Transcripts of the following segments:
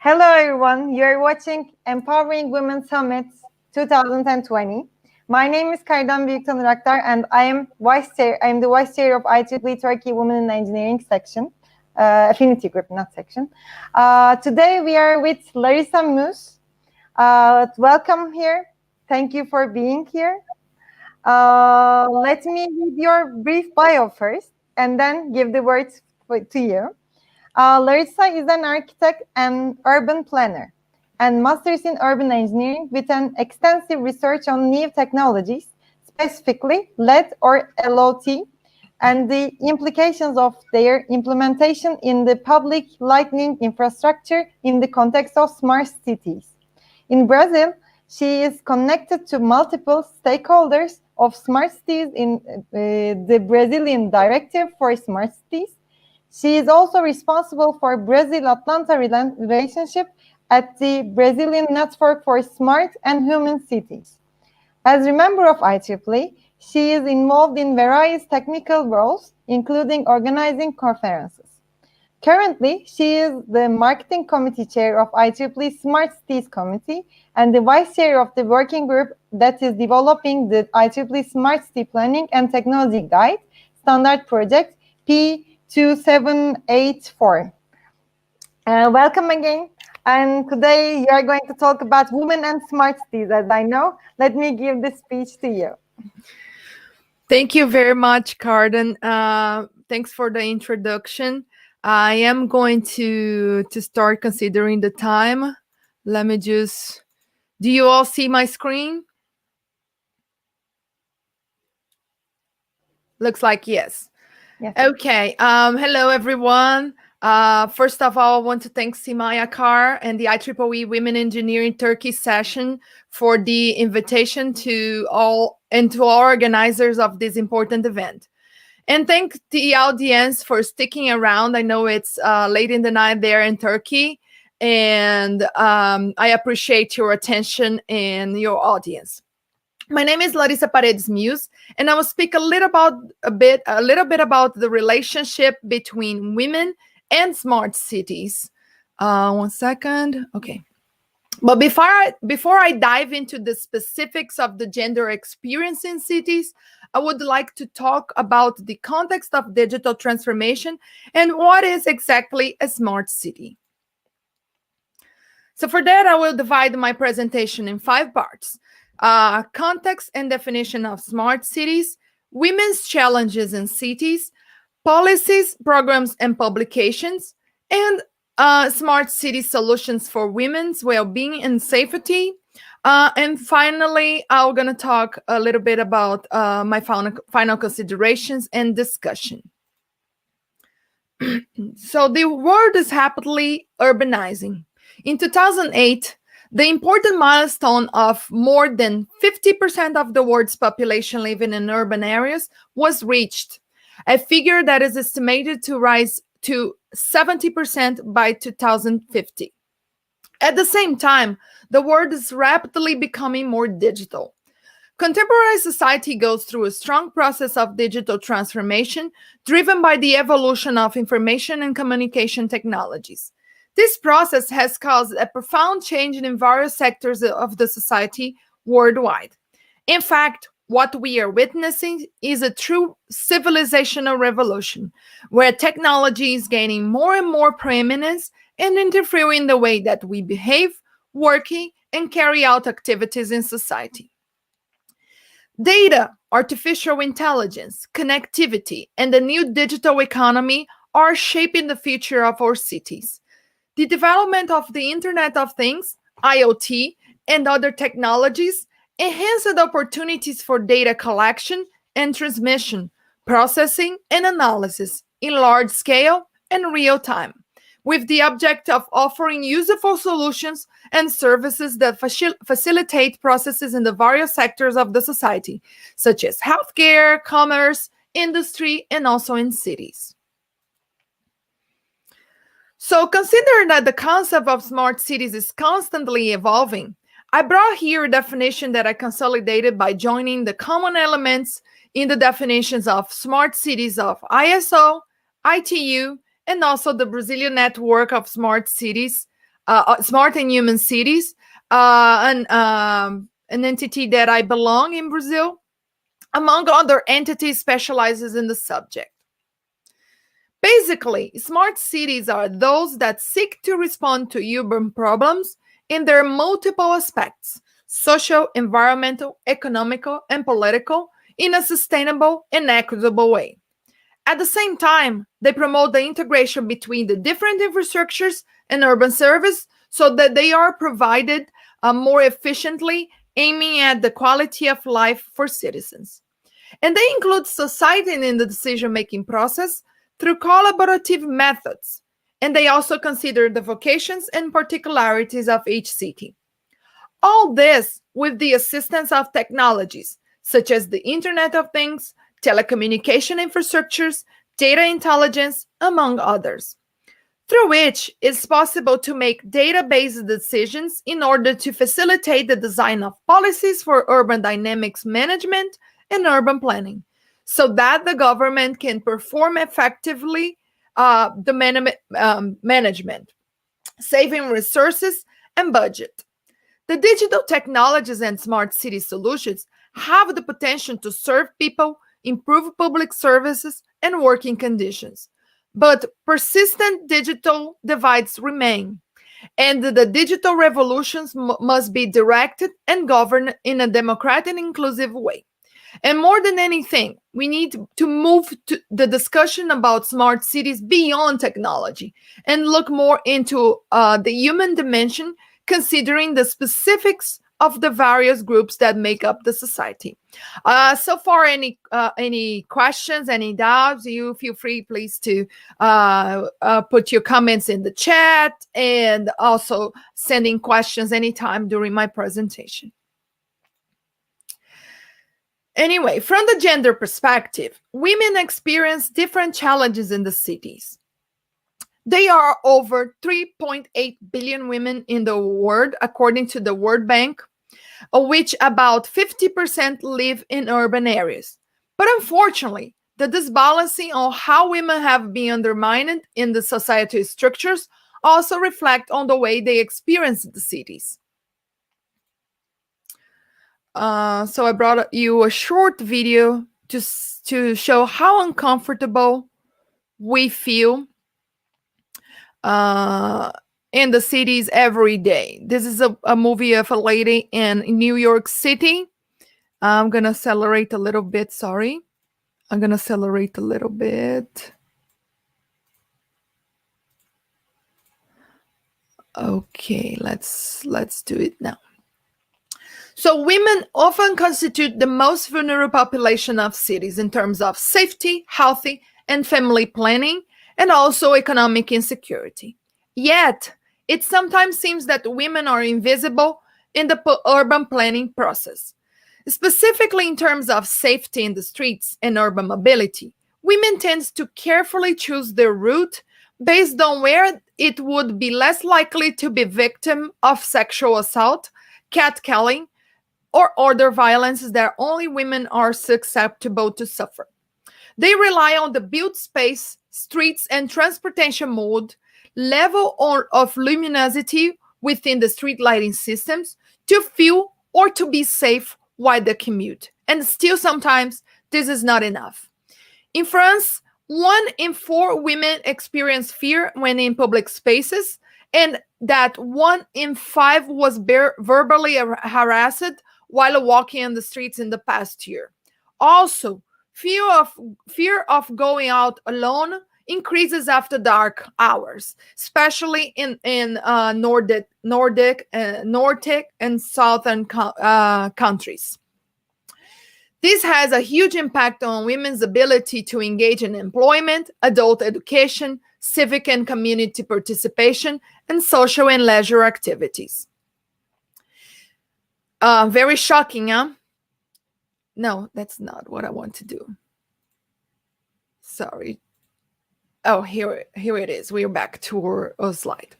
Hello, everyone. You're watching Empowering Women Summit 2020. My name is Kaydan Büyüktanır Aktar, and I am the vice chair of IEEE Turkey Women in Engineering section, affinity group, not section. Today we are with Larissa Muse. Welcome here. Thank you for being here. Let me read your brief bio first, and then give the words to you. Larissa is an architect and urban planner, and masters in urban engineering with an extensive research on new technologies, specifically LED or LOT, and the implications of their implementation in the public lighting infrastructure in the context of smart cities. In Brazil, she is connected to multiple stakeholders of smart cities in the Brazilian Directive for Smart Cities. She is also responsible for Brazil-Atlanta relationship at the Brazilian Network for Smart and Human Cities. As a member of IEEE, she is involved in various technical roles, including organizing conferences. Currently, she is the Marketing Committee Chair of IEEE Smart Cities Committee and the Vice Chair of the working group that is developing the IEEE Smart City Planning and Technology Guide Standard Project P2784. Welcome again. And today you are going to talk about women and smart cities, as I know. Let me give the speech to you. Thank you very much, Carden. Thanks for the introduction. I am going to start considering the time. Let me just... Do you all see my screen? Looks like yes. Yes. Okay. Hello, everyone. First of all, I want to thank Simaya Kar and the IEEE Women Engineering Turkey session for the invitation to all organizers of this important event. And thank the audience for sticking around. I know it's late in the night there in Turkey, and I appreciate your attention and your audience. My name is Larissa Paredes Muse, and I will speak a little bit about the relationship between women and smart cities. 1 second. Okay. But before I dive into the specifics of the gender experience in cities, I would like to talk about the context of digital transformation and what is exactly a smart city. So for that, I will divide my presentation in 5 parts. Context and definition of smart cities, women's challenges in cities, policies, programs, and publications, and smart city solutions for women's well-being and safety. And finally, I'm going to talk a little bit about my final considerations and discussion. So the world is rapidly urbanizing. In 2008, the important milestone of more than 50% of the world's population living in urban areas was reached, a figure that is estimated to rise to 70% by 2050. At the same time, the world is rapidly becoming more digital. Contemporary society goes through a strong process of digital transformation driven by the evolution of information and communication technologies. This process has caused a profound change in various sectors of the society worldwide. In fact, what we are witnessing is a true civilizational revolution, where technology is gaining more and more preeminence and interfering in the way that we behave, work, and carry out activities in society. Data, artificial intelligence, connectivity, and the new digital economy are shaping the future of our cities. The development of the Internet of Things, IoT, and other technologies enhance the opportunities for data collection and transmission, processing, and analysis in large scale and real time, with the object of offering useful solutions and services that facilitate processes in the various sectors of the society, such as healthcare, commerce, industry, and also in cities. So considering that the concept of smart cities is constantly evolving, I brought here a definition that I consolidated by joining the common elements in the definitions of smart cities of ISO, ITU, and also the Brazilian Network of Smart Cities, Smart and Human Cities, an entity that I belong in Brazil, among other entities specializes in the subject. Basically, smart cities are those that seek to respond to urban problems in their multiple aspects: social, environmental, economical, and political, in a sustainable and equitable way. At the same time, they promote the integration between the different infrastructures and urban service so that they are provided more efficiently, aiming at the quality of life for citizens. And they include society in the decision-making process through collaborative methods. And they also consider the vocations and particularities of each city. All this with the assistance of technologies such as the Internet of Things, telecommunication infrastructures, data intelligence, among others, through which it's possible to make data-based decisions in order to facilitate the design of policies for urban dynamics management and urban planning, so that the government can perform effectively management, saving resources and budget. The digital technologies and smart city solutions have the potential to serve people, improve public services, and working conditions. But persistent digital divides remain, and the digital revolutions must be directed and governed in a democratic and inclusive way. And more than anything, we need to move to the discussion about smart cities beyond technology and look more into the human dimension, considering the specifics of the various groups that make up the society. So far, any questions, any doubts? You feel free, please, to put your comments in the chat and also sending questions anytime during my presentation. Anyway, from the gender perspective, women experience different challenges in the cities. There are over 3.8 billion women in the world, according to the World Bank, of which about 50% live in urban areas. But unfortunately, the disbalancing on how women have been undermined in the societal structures also reflect on the way they experience the cities. So I brought you a short video to show how uncomfortable we feel in the cities every day. This is a movie of a lady in New York City. I'm going to accelerate a little bit. Sorry. I'm going to accelerate a little bit. Okay, let's do it now. So women often constitute the most vulnerable population of cities in terms of safety, healthy, and family planning, and also economic insecurity. Yet, it sometimes seems that women are invisible in the urban planning process. Specifically in terms of safety in the streets and urban mobility, women tend to carefully choose their route based on where it would be less likely to be victim of sexual assault, catcalling, or other violences that only women are susceptible to suffer. They rely on the built space, streets, and transportation mode, level of luminosity within the street lighting systems to feel or to be safe while they commute. And still sometimes this is not enough. In France, 1 in 4 women experience fear when in public spaces, and that 1 in 5 was verbally harassed while walking on the streets in the past year. Also, fear of going out alone increases after dark hours, especially in Nordic and southern countries. This has a huge impact on women's ability to engage in employment, adult education, civic and community participation, and social and leisure activities. Very shocking, huh? No, that's not what I want to do. Sorry. Oh, here it is. We're back to our slide.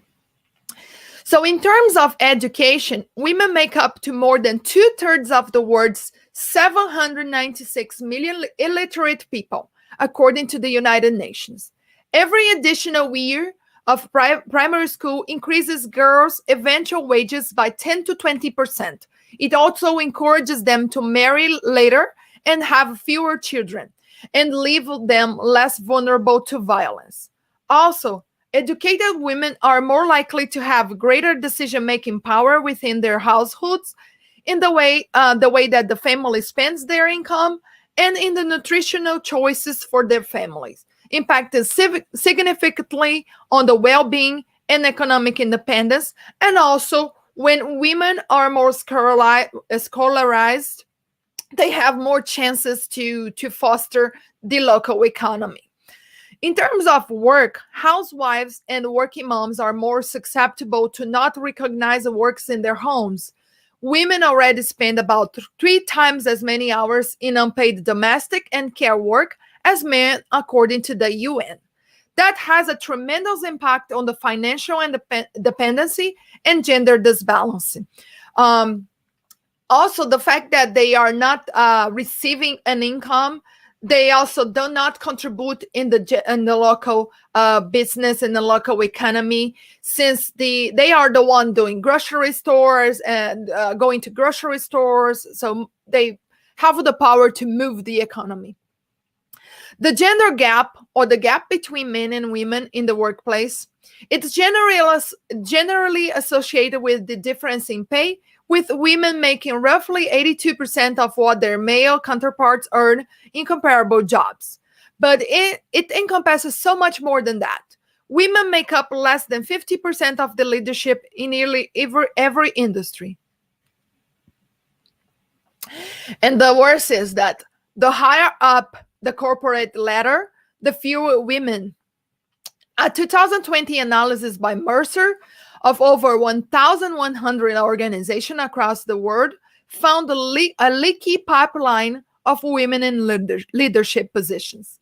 So in terms of education, women make up to more than 2/3 of the world's 796 million illiterate people, according to the United Nations. Every additional year, of primary school increases girls' eventual wages by 10 to 20%. It also encourages them to marry later and have fewer children, and leave them less vulnerable to violence. Also, educated women are more likely to have greater decision-making power within their households in the way that the family spends their income and in the nutritional choices for their families, impacting significantly on the well-being and economic independence. And also, when women are more scholarized, they have more chances to foster the local economy. In terms of work, housewives and working moms are more susceptible to not recognize works in their homes. Women already spend about 3 times as many hours in unpaid domestic and care work as men, according to the UN. That has a tremendous impact on the financial dependency and gender disbalancing. Also, the fact that they are not receiving an income, they also do not contribute in the local business, in the local economy, since they are the one doing grocery stores and going to grocery stores. So they have the power to move the economy. The gender gap, or the gap between men and women in the workplace, it's generally associated with the difference in pay, with women making roughly 82% of what their male counterparts earn in comparable jobs. But it encompasses so much more than that. Women make up less than 50% of the leadership in nearly every industry. And the worst is that the higher up the corporate ladder, the fewer women. A 2020 analysis by Mercer of over 1,100 organizations across the world found a leaky pipeline of women in leadership positions.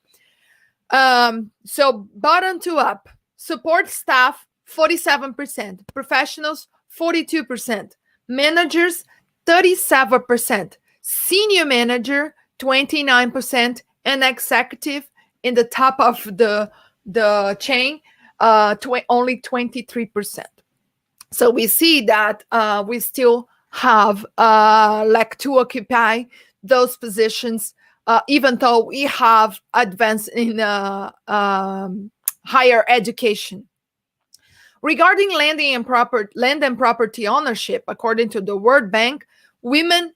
So bottom to up, support staff, 47%, professionals, 42%, managers, 37%, senior manager, 29%, and executive in the top of the chain, only 23%. So we see that we still have like to occupy those positions, even though we have advanced in higher education. Regarding land and property ownership, according to the World Bank, women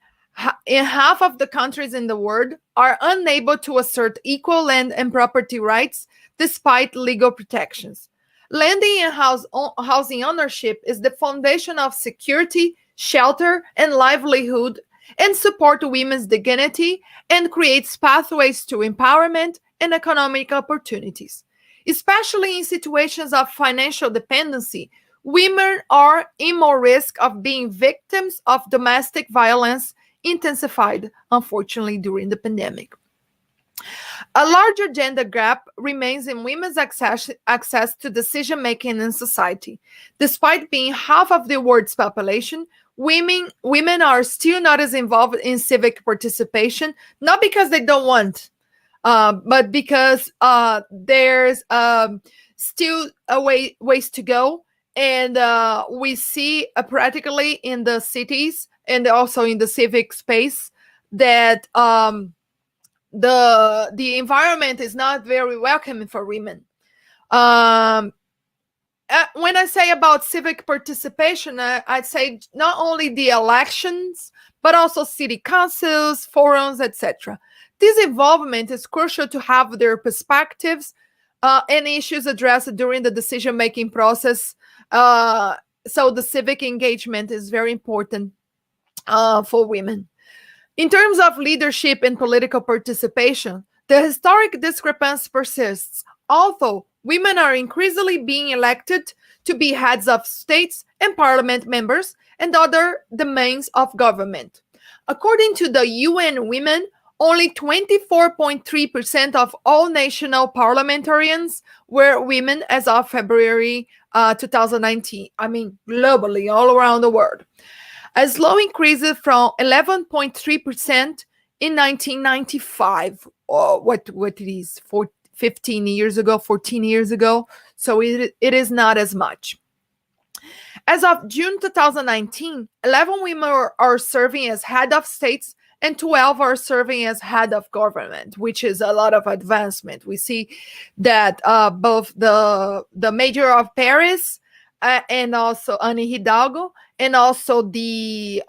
in half of the countries in the world are unable to assert equal land and property rights despite legal protections. Landing and housing ownership is the foundation of security, shelter, and livelihood, and support women's dignity and creates pathways to empowerment and economic opportunities. Especially in situations of financial dependency, women are in more risk of being victims of domestic violence, intensified, unfortunately, during the pandemic. A larger gender gap remains in women's access to decision-making in society. Despite being half of the world's population, women are still not as involved in civic participation, not because they don't want, but because there's still a ways to go. And we see practically in the cities and also in the civic space that the environment is not very welcoming for women. When I say about civic participation, I'd say not only the elections, but also city councils, forums, etc. This involvement is crucial to have their perspectives and issues addressed during the decision-making process. So the civic engagement is very important for women. In terms of leadership and political participation, the historic discrepancy persists, although women are increasingly being elected to be heads of states and parliament members and other domains of government. According to the UN Women, only 24.3% of all national parliamentarians were women as of February 2019. I mean, globally, all around the world. A slow increase from 11.3% in 1995, or what it is, 14 years ago. So it is not as much. As of June 2019, 11 women are serving as head of states and 12 are serving as head of government, which is a lot of advancement. We see that both the mayor of Paris and also Anne Hidalgo, and also the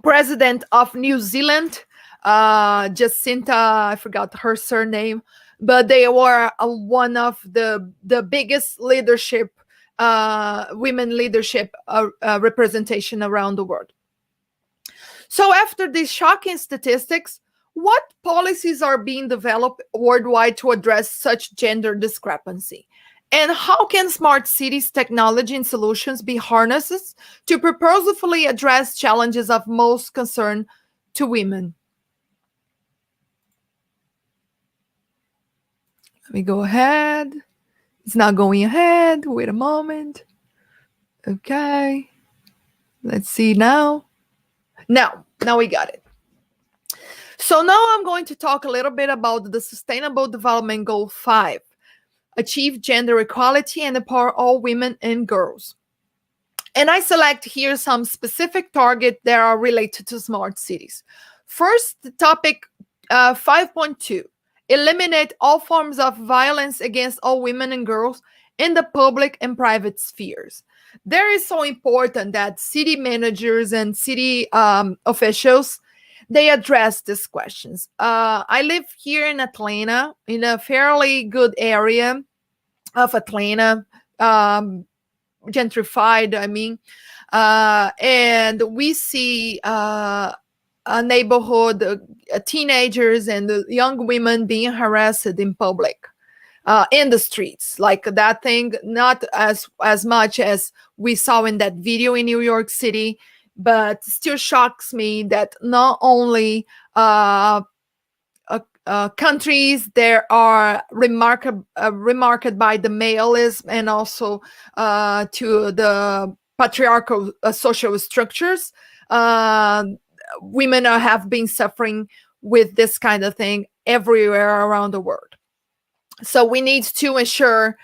president of New Zealand, Jacinta, I forgot her surname, but they were one of the biggest leadership, women leadership representation around the world. So after these shocking statistics, what policies are being developed worldwide to address such gender discrepancy? And how can smart cities technology and solutions be harnessed to purposefully address challenges of most concern to women? Let me go ahead. It's not going ahead. Wait a moment. Okay. Let's see now. Now we got it. So now I'm going to talk a little bit about the Sustainable Development Goal 5. Achieve gender equality and empower all women and girls. And I select here some specific targets that are related to smart cities. First, the topic 5.2, eliminate all forms of violence against all women and girls in the public and private spheres. There is so important that city managers and city officials, they address these questions. I live here in Atlanta, in a fairly good area of Atlanta, gentrified, I mean, and we see a neighborhood, teenagers and young women being harassed in public, in the streets, like that thing, not as much as we saw in that video in New York City, but still shocks me that not only countries there are remarked by the maleism and also to the patriarchal social structures, women have been suffering with this kind of thing everywhere around the world. So we need to ensure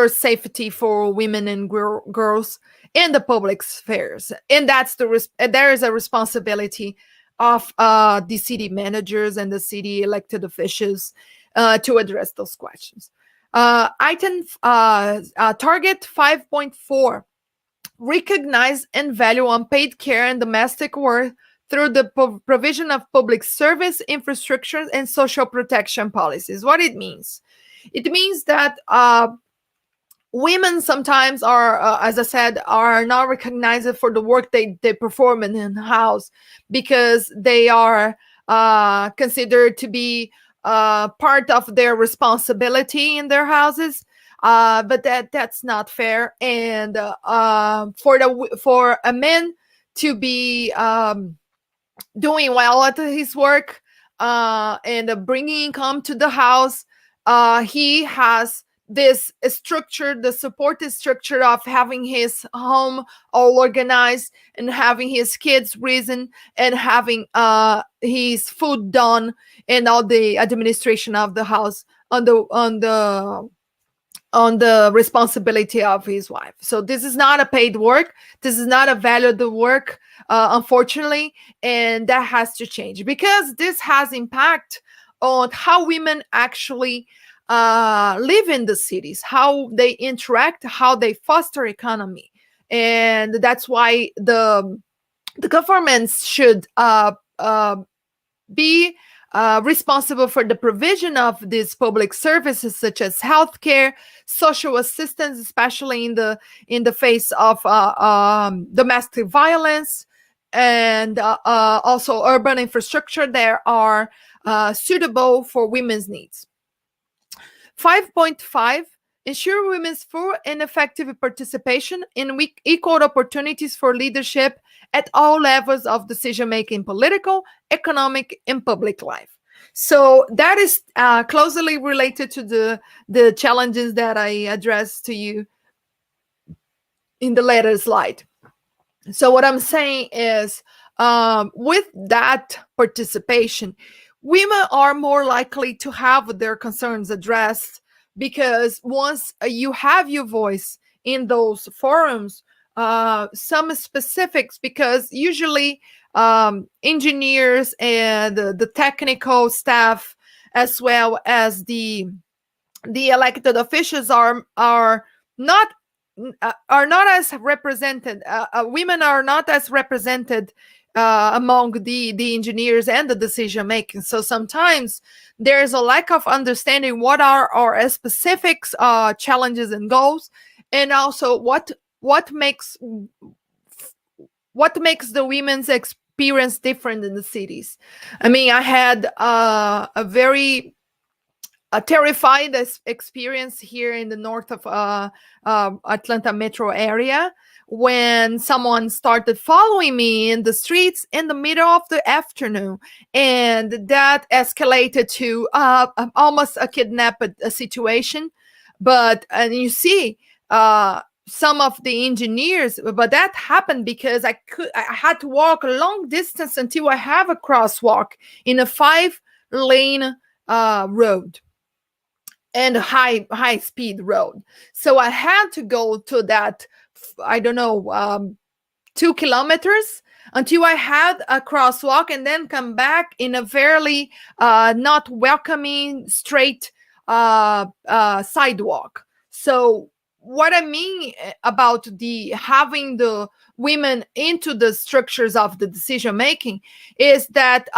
safety for women and girls in the public spheres, and there is a responsibility of the city managers and the city elected officials to address those questions. Target 5.4, recognize and value unpaid care and domestic work through the provision of public service, infrastructure, and social protection policies. What it means? It means that women sometimes are, as I said, are not recognized for the work they perform in the house because they are considered to be part of their responsibility in their houses. But that's not fair. And for a man to be doing well at his work and bringing income to the house, he has this structure, the supportive structure of having his home all organized and having his kids raised and having his food done and all the administration of the house on the responsibility of his wife. So this is not a paid work. This is not a valued work, unfortunately, and that has to change because this has impact on how women actually live in the cities, how they interact, how they foster economy. And that's why the governments should be responsible for the provision of these public services such as healthcare, social assistance, especially in the face of domestic violence, and also urban infrastructure that are suitable for women's needs. 5.5, ensure women's full and effective participation in equal opportunities for leadership at all levels of decision-making, political, economic, and public life. So that is closely related to the challenges that I addressed to you in the later slide. So what I'm saying is, with that participation, women are more likely to have their concerns addressed, because once you have your voice in those forums, some specifics, because usually engineers and the technical staff, as well as the elected officials, are not as represented. Women are not as represented among the engineers and the decision making. So sometimes there's a lack of understanding what are our specific challenges and goals, and also what makes the women's experience different in the cities. I mean, I had a very terrified experience here in the north of Atlanta metro area, when someone started following me in the streets in the middle of the afternoon, and that escalated to almost a kidnap situation. But and you see some of the engineers, but that happened because I had to walk a long distance until I have a crosswalk in a 5-lane road, and high speed road. So I had to go to that, I don't know, 2 kilometers until I had a crosswalk, and then come back in a fairly not welcoming straight sidewalk. So what I mean about the having the women into the structures of the decision making is that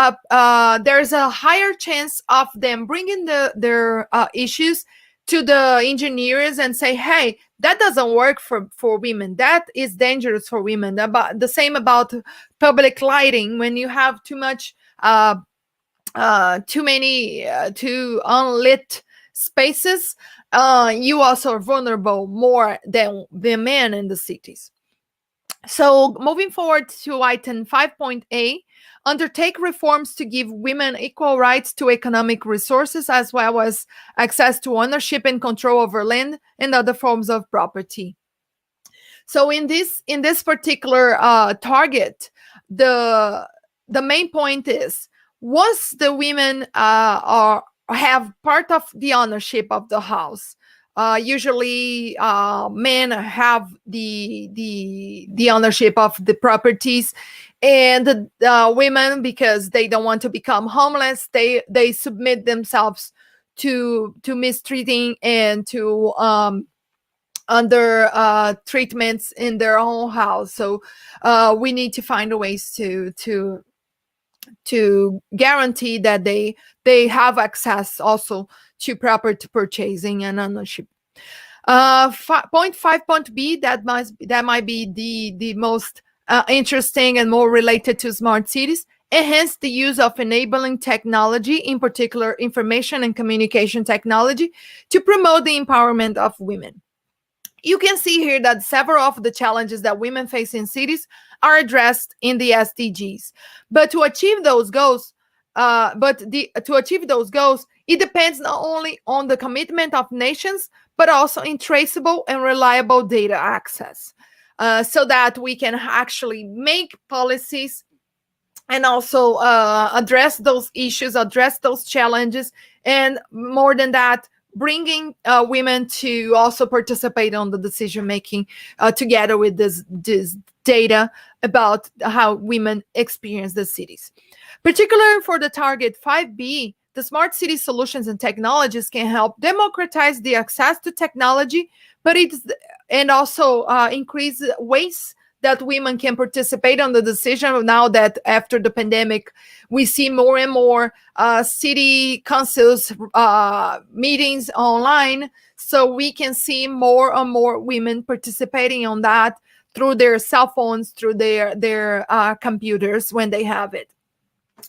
there's a higher chance of them bringing their issues to the engineers and say, hey, that doesn't work for women, that is dangerous for women. About the same about public lighting. When you have too much too many too unlit spaces, you also are vulnerable more than the men in the cities. So moving forward to item 5.A, undertake reforms to give women equal rights to economic resources, as well as access to ownership and control over land and other forms of property. So in this particular target, the main point is, once the women have part of the ownership of the house, usually men have the ownership of the properties, and the women, because they don't want to become homeless, they submit themselves to mistreating and to under treatments in their own house. So we need to find ways to guarantee that they have access also to property purchasing and ownership. Point 5.B, that might be the most interesting and more related to smart cities. Enhance the use of enabling technology, in particular information and communication technology, to promote the empowerment of women. You can see here that several of the challenges that women face in cities are addressed in the SDGs. But to achieve those goals, it depends not only on the commitment of nations, but also in traceable and reliable data access, so that we can actually make policies and also address those issues, address those challenges, and more than that, bringing women to also participate on the decision making together with this data about how women experience the cities. Particularly for the target 5B, the smart city solutions and technologies can help democratize the access to technology, and also increase ways that women can participate on the decision. Now that after the pandemic, we see more and more city councils meetings online, so we can see more and more women participating on that through their cell phones, through their computers when they have it.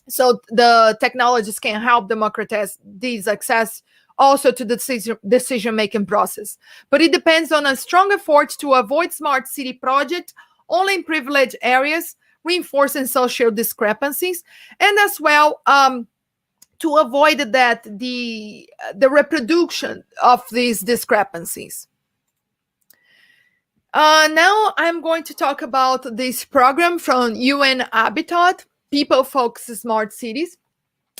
So the technologies can help democratize these access also to the decision-making process. But it depends on a strong effort to avoid smart city projects only in privileged areas, reinforcing social discrepancies, and as well to avoid that the reproduction of these discrepancies. Now I'm going to talk about this program from UN Habitat, People Focused Smart Cities.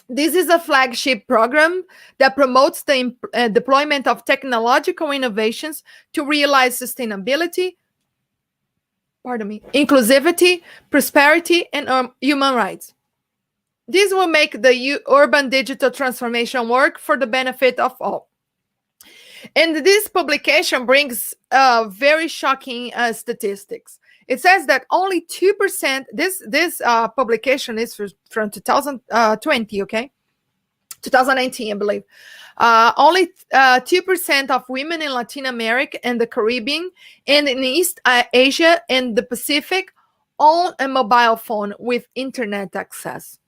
This is a flagship program that promotes the deployment of technological innovations to realize sustainability, inclusivity, prosperity, and human rights. This will make the urban digital transformation work for the benefit of all. And this publication brings very shocking statistics. It says that only 2%, this publication is from 2020, okay? 2019, I believe. Only 2% of women in Latin America and the Caribbean and in East Asia and the Pacific own a mobile phone with internet access.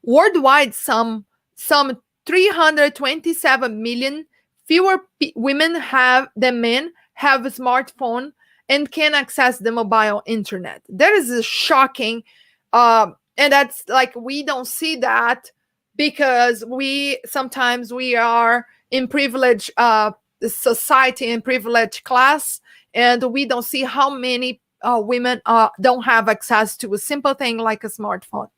Worldwide, some 327 million fewer women than men have a smartphone and can access the mobile internet. That is a shocking, and that's like, we don't see that because sometimes we are in privileged society and privileged class, and we don't see how many women don't have access to a simple thing like a smartphone.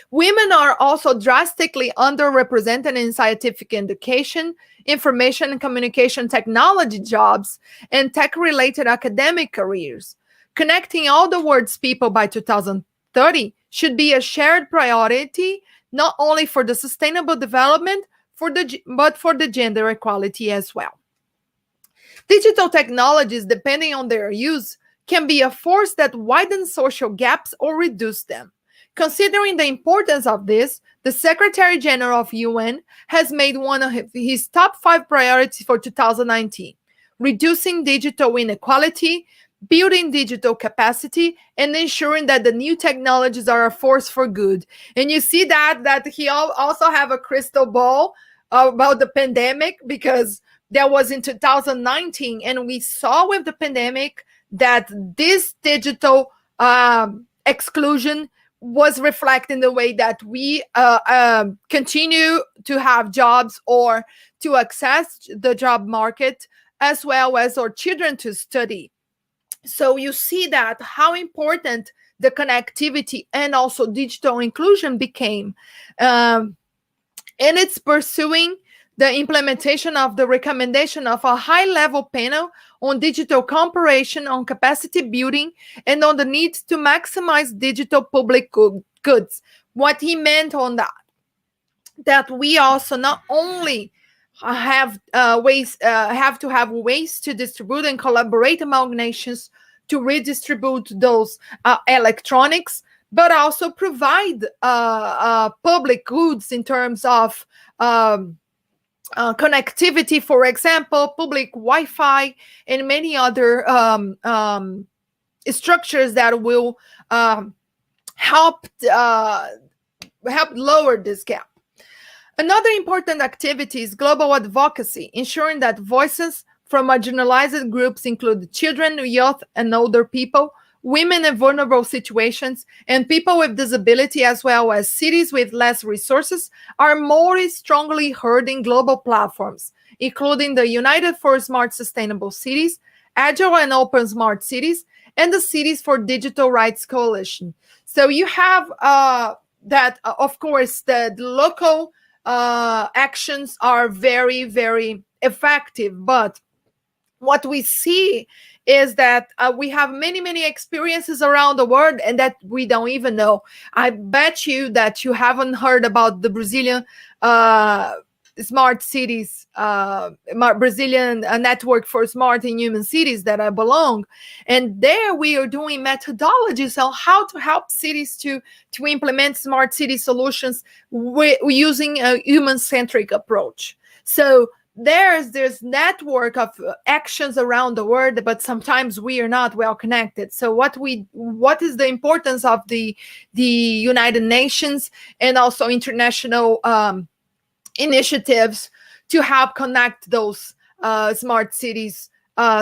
Women are also drastically underrepresented in scientific education, information and communication technology jobs, and tech-related academic careers. Connecting all the world's people by 2030 should be a shared priority, not only for the sustainable development, but for the gender equality as well. Digital technologies, depending on their use, can be a force that widens social gaps or reduce them. Considering the importance of this, the Secretary General of UN has made one of his top 5 priorities for 2019, reducing digital inequality, building digital capacity, and ensuring that the new technologies are a force for good. And you see that he also have a crystal ball about the pandemic, because that was in 2019, and we saw with the pandemic that this digital exclusion was reflected in the way that we continue to have jobs or to access the job market, as well as our children to study. So you see that how important the connectivity and also digital inclusion became. And it's pursuing the implementation of the recommendation of a high-level panel on digital comparison, on capacity building, and on the need to maximize digital public goods. What he meant on that we also not only have to have ways to distribute and collaborate among nations to redistribute those electronics, but also provide public goods in terms of connectivity, for example, public Wi-Fi, and many other structures that will help lower this gap. Another important activity is global advocacy, ensuring that voices from marginalized groups include children, youth, and older people, women in vulnerable situations, and people with disability, as well as cities with less resources, are more strongly heard in global platforms, including the United for Smart Sustainable Cities, Agile and Open Smart Cities, and the Cities for Digital Rights Coalition. So you have that, of course, the local actions are very, very effective, but what we see is that we have many, many experiences around the world and that we don't even know. I bet you that you haven't heard about the Brazilian smart cities, Brazilian network for smart and human cities that I belong. And there we are doing methodologies on how to help cities to implement smart city solutions using a human-centric approach. So there's this network of actions around the world, but sometimes we are not well connected. So what is the importance of the United Nations and also international initiatives to help connect those smart cities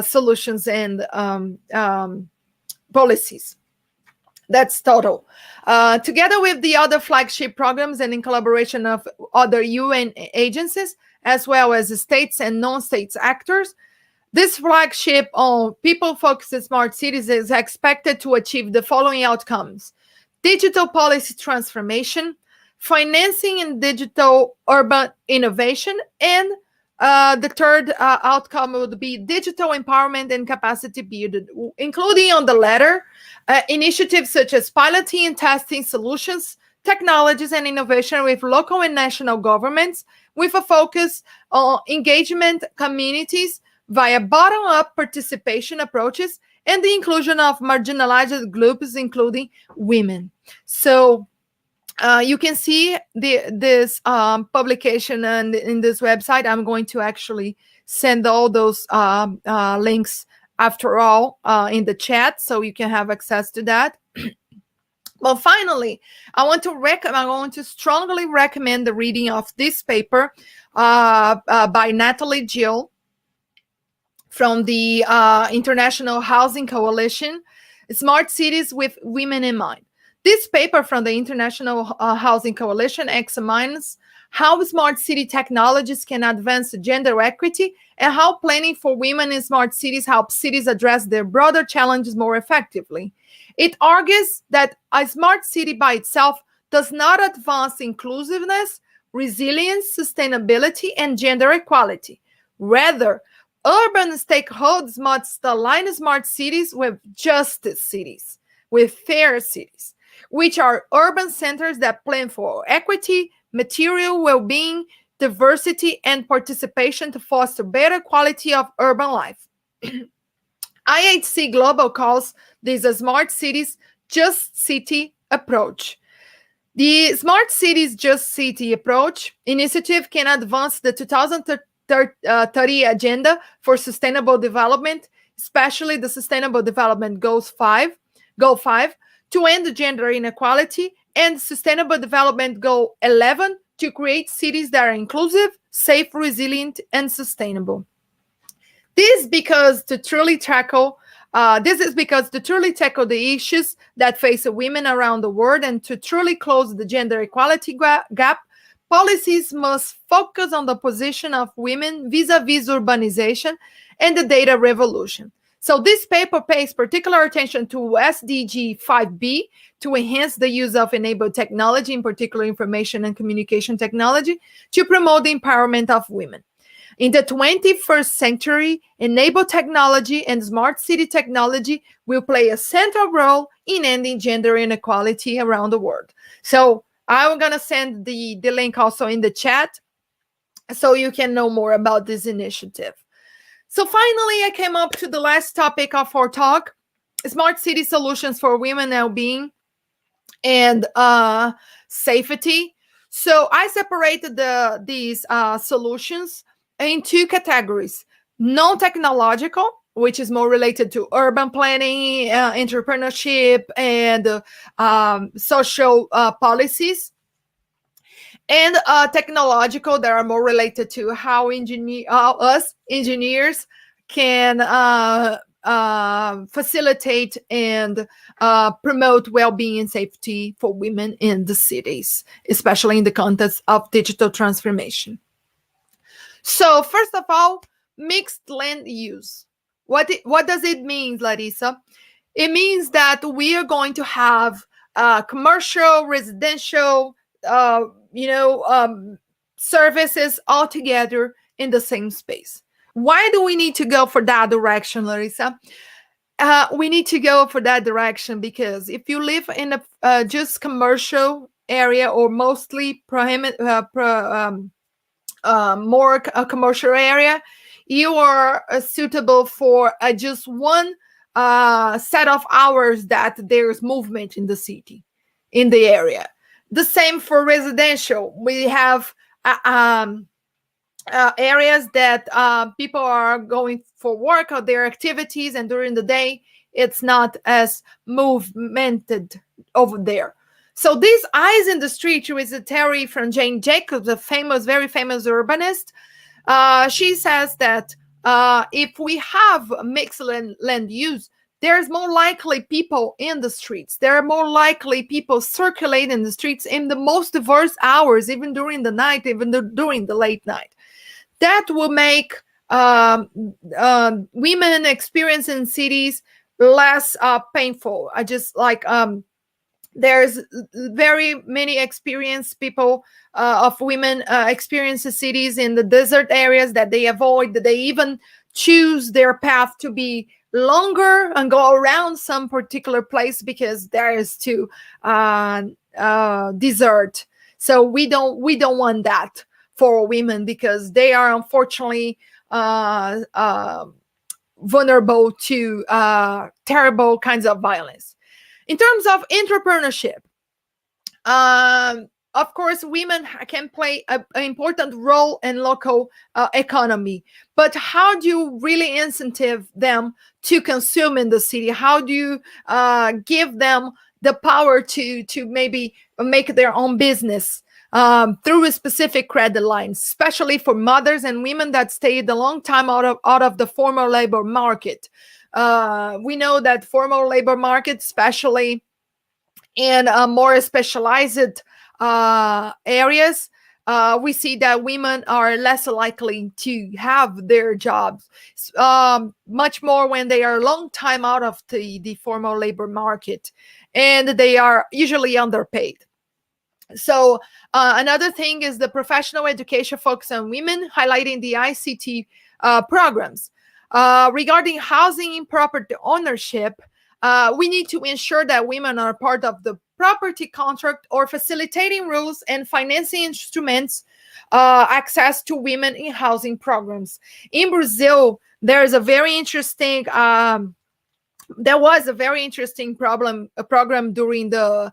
solutions and policies? That's total. Together with the other flagship programs and in collaboration of other UN agencies, as well as states and non-states actors, this flagship on people-focused smart cities is expected to achieve the following outcomes: digital policy transformation, financing and digital urban innovation, and the third outcome would be digital empowerment and capacity building, including on the latter initiatives such as piloting and testing solutions, technologies, and innovation with local and national governments, with a focus on engagement communities via bottom-up participation approaches and the inclusion of marginalized groups, including women. So you can see this publication and in this website. I'm going to actually send all those links after all in the chat, so you can have access to that. But finally, I want to strongly recommend the reading of this paper by Natalie Jill from the International Housing Coalition, Smart Cities with Women in Mind. This paper from the International Housing Coalition examines how smart city technologies can advance gender equity and how planning for women in smart cities helps cities address their broader challenges more effectively. It argues that a smart city by itself does not advance inclusiveness, resilience, sustainability, and gender equality. Rather, urban stakeholders must align smart cities with justice cities, with fair cities, which are urban centers that plan for equity, material well-being, diversity, and participation to foster better quality of urban life. IHC Global calls this a Smart Cities Just City approach. The Smart Cities Just City approach initiative can advance the 2030 Agenda for Sustainable Development, especially the Sustainable Development Goal 5, to end gender inequality, and Sustainable Development Goal 11 to create cities that are inclusive, safe, resilient, and sustainable. This is because to truly tackle the issues that face women around the world and to truly close the gender equality gap, policies must focus on the position of women vis-a-vis urbanization and the data revolution. So this paper pays particular attention to SDG 5B to enhance the use of enabled technology, in particular information and communication technology, to promote the empowerment of women. In the 21st century, enabled technology and smart city technology will play a central role in ending gender inequality around the world. So I'm going to send the link also in the chat so you can know more about this initiative. So finally, I came up to the last topic of our talk, smart city solutions for women well-being and safety. So I separated these solutions in two categories: non-technological, which is more related to urban planning, entrepreneurship, and social policies, and technological that are more related to how us engineers can facilitate and promote well-being and safety for women in the cities, especially in the context of digital transformation. So first of all, mixed land use. What does it mean, Larissa? It means that we are going to have commercial, residential, services all together in the same space. Why do we need to go for that direction, Larissa? We need to go for that direction because if you live in a just commercial area or mostly more a commercial area, you are suitable for just one set of hours that there's movement in the city, in the area. The same for residential. We have areas that people are going for work or their activities, and during the day, it's not as movemented over there. So this Eyes in the Street, which is a theory from Jane Jacobs, a very famous urbanist. She says that if we have mixed land use, there's more likely people in the streets. There are more likely people circulating in the streets in the most diverse hours, even during the night, even during the late night. That will make women experience in cities less painful. I just like There's very many experienced people of women experience the cities in the desert areas that they avoid, that they even choose their path to be longer and go around some particular place because there is too desert. So we don't want that for women, because they are unfortunately vulnerable to terrible kinds of violence. In terms of entrepreneurship, of course, women can play an important role in local economy. But how do you really incentive them to consume in the city? How do you give them the power to maybe make their own business through a specific credit lines, especially for mothers and women that stayed a long time out of the formal labor market? We know that formal labor market, especially in more specialized areas, we see that women are less likely to have their jobs, much more when they are a long time out of the formal labor market, and they are usually underpaid. So another thing is the professional education focus on women, highlighting the ICT programs. Regarding housing and property ownership, we need to ensure that women are part of the property contract or facilitating rules and financing instruments access to women in housing programs. In Brazil, there is a very interesting there was a very interesting program during the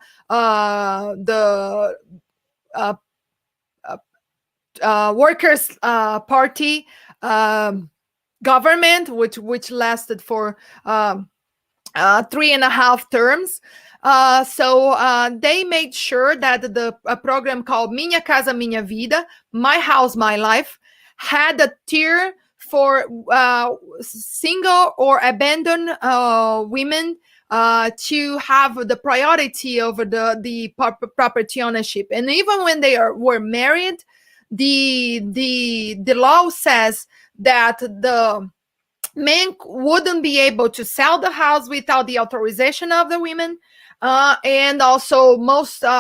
Workers' Party government, which lasted for 3.5 terms. So they made sure that a program called Minha Casa Minha Vida, My House My Life, had a tier for single or abandoned women to have the priority over the property ownership. And even when they were married, the law says that the men wouldn't be able to sell the house without the authorization of the women. And also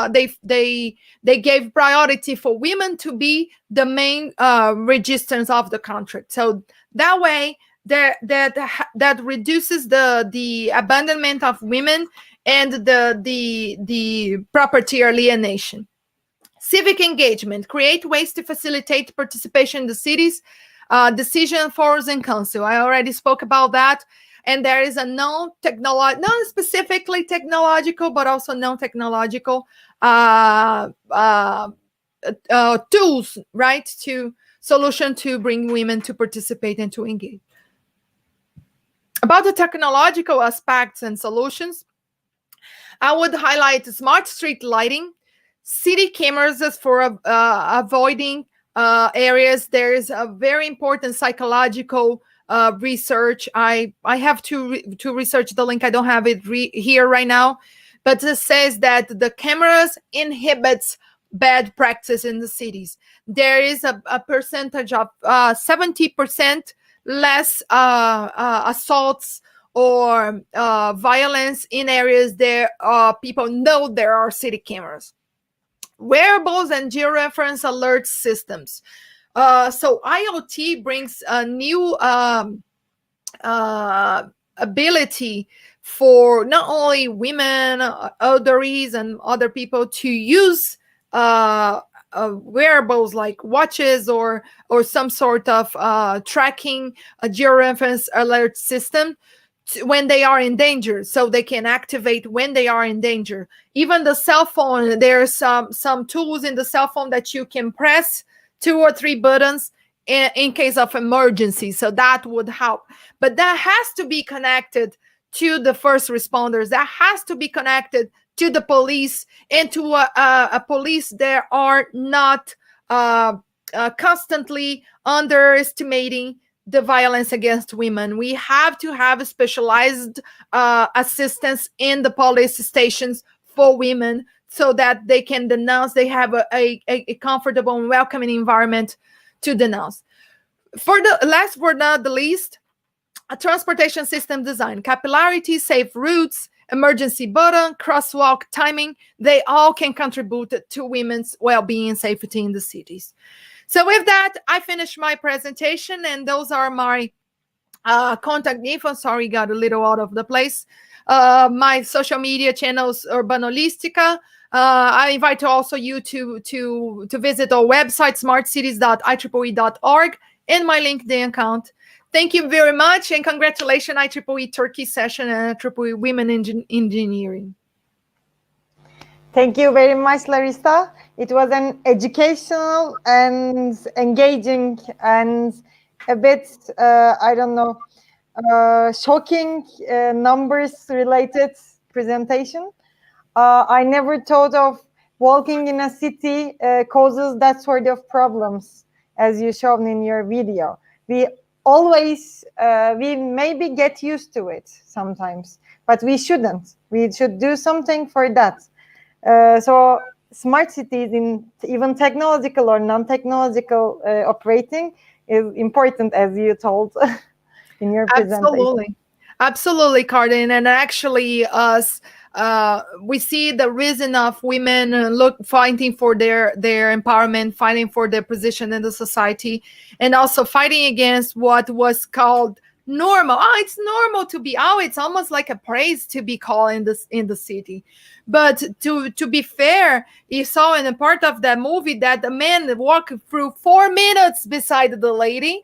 they gave priority for women to be the main registrants of the contract. So that way that reduces the abandonment of women and the property alienation. Civic engagement, create ways to facilitate participation in the cities, decision forums and council. I already spoke about that. And there is a not specifically technological, but also non-technological tools, right, to solution to bring women to participate and to engage. About the technological aspects and solutions, I would highlight smart street lighting, city cameras for avoiding areas. There is a very important psychological research. I have to research the link. I don't have it here right now, but it says that the cameras inhibits bad practice in the cities. There is a percentage of 70% less assaults or violence in areas there people know there are city cameras. Wearables and georeference alert systems. So IoT brings a new ability for not only women, elderlies, and other people to use wearables like watches or some sort of tracking, a georeference alert system when they are in danger, so they can activate when they are in danger. Even the cell phone, there's some tools in the cell phone that you can press 2 or 3 buttons in case of emergency, so that would help. But that has to be connected to the first responders, that has to be connected to the police, and to a police that are not constantly underestimating the violence against women. We have to have specialized assistance in the police stations for women, so that they can denounce, they have a comfortable and welcoming environment to denounce. For the last but not the least, a transportation system design, capillarity, safe routes, emergency button, crosswalk timing, they all can contribute to women's well-being and safety in the cities. So with that, I finished my presentation, and those are my contact info. Sorry, got a little out of the place. My social media channels, Urbanolistica. I invite also you to visit our website, smartcities.ieee.org, and my LinkedIn account. Thank you very much, and congratulations, IEEE Turkey session and IEEE Women Engineering. Thank you very much, Larissa. It was an educational and engaging and a bit, I don't know, shocking numbers related presentation. I never thought of walking in a city causes that sort of problems, as you shown in your video. We always, we maybe get used to it sometimes, but we shouldn't. We should do something for that. So smart cities, in even technological or non-technological operating, is important, as you told in your presentation. Absolutely, Cardin. And actually, we see the reason of women fighting for their empowerment, fighting for their position in the society, and also fighting against what was called normal. It's normal to be. It's almost like a praise to be called in the city. But to be fair, you saw in a part of that movie that the man walked through 4 minutes beside the lady,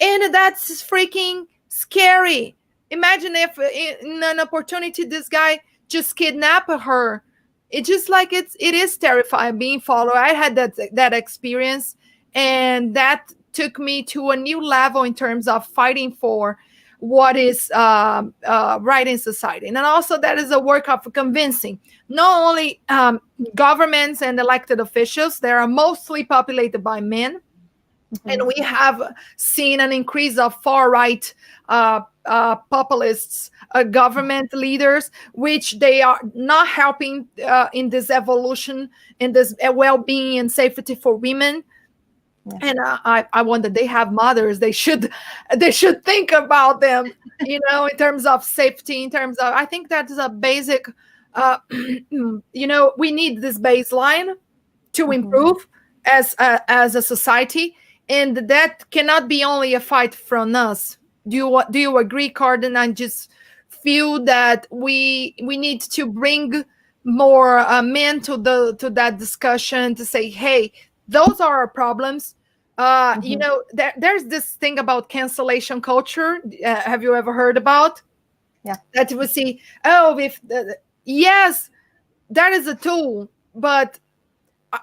and that's freaking scary. Imagine if in an opportunity this guy just kidnapped her. It's just like it is terrifying being followed. I had that experience, and that took me to a new level in terms of fighting for what is right in society. And then also that is a work of convincing not only governments and elected officials. They are mostly populated by men. And we have seen an increase of far-right populists, government leaders, which they are not helping in this evolution, in this well-being and safety for women. Yeah. And I wonder, they have mothers. They should think about them, in terms of safety, in terms of, I think that is a basic, we need this baseline to improve as a society. And that cannot be only a fight from us. Do you agree, Cardin? I just feel that we need to bring more men to that discussion, to say, hey, those are our problems. There's this thing about cancellation culture. Have you ever heard about? Yeah. That we see, yes, that is a tool, but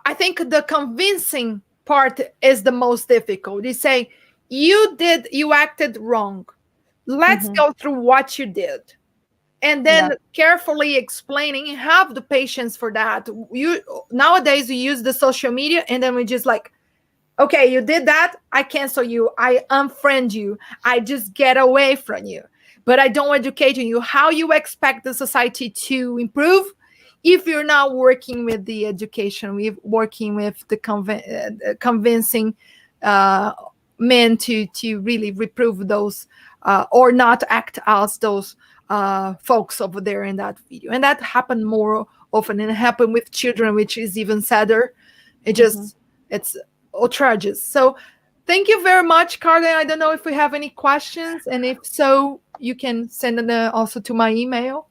I think the convincing part is the most difficult. You say, you acted wrong. Let's go through what you did. And then carefully explaining, have the patience for that. Nowadays we use the social media, and then we just like, okay, you did that, I cancel you, I unfriend you, I just get away from you. But I don't educate you how you expect the society to improve if you're not working with the education, we're working with the convincing men to really reprove those or not act as those folks over there in that video. And that happened more often, and it happened with children, which is even sadder. It's outrageous. So thank you very much, Cardin. I don't know if we have any questions, and if so, you can send them also to my email.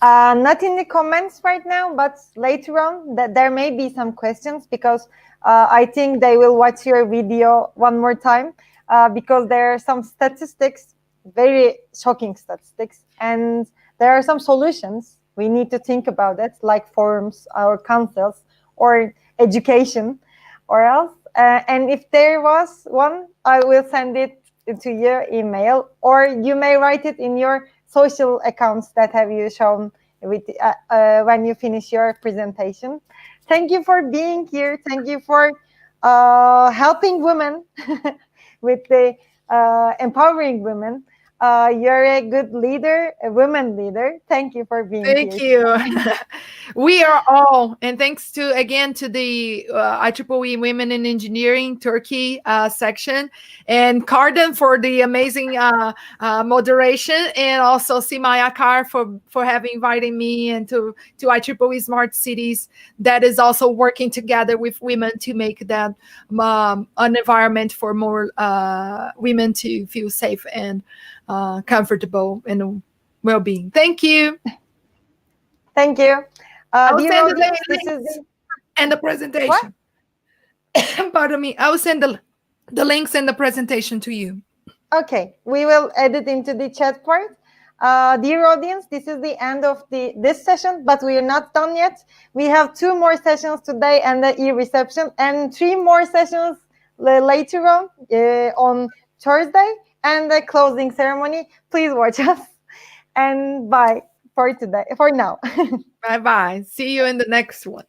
Not in the comments right now, but later on there may be some questions, because I think they will watch your video one more time, because there are some statistics, very shocking statistics, and there are some solutions. We need to think about it, like forums or councils or education or else. And if there was one, I will send it to your email, or you may write it in your social accounts that have you shown with when you finish your presentation. Thank you for being here. Thank you for helping women with the empowering women. You're a good leader, a woman leader. Thank you for being Thank here. you. We are all, and thanks to again to the IEEE Women in Engineering Turkey section, and Carden for the amazing moderation, and also Simaya Akar for having invited me, and to IEEE Smart Cities that is also working together with women to make that an environment for more women to feel safe and comfortable and well-being. Thank you. Thank you. I will Dear send audience, the this is links and the what? presentation. Pardon me. I will send the links and the presentation to you. Okay, we will edit into the chat part. Dear audience, this is the end of this session, but we are not done yet. We have 2 more sessions today and the e-reception, and 3 more sessions later on Thursday, and the closing ceremony. Please watch us. And bye for today, for now. Bye bye. See you in the next one.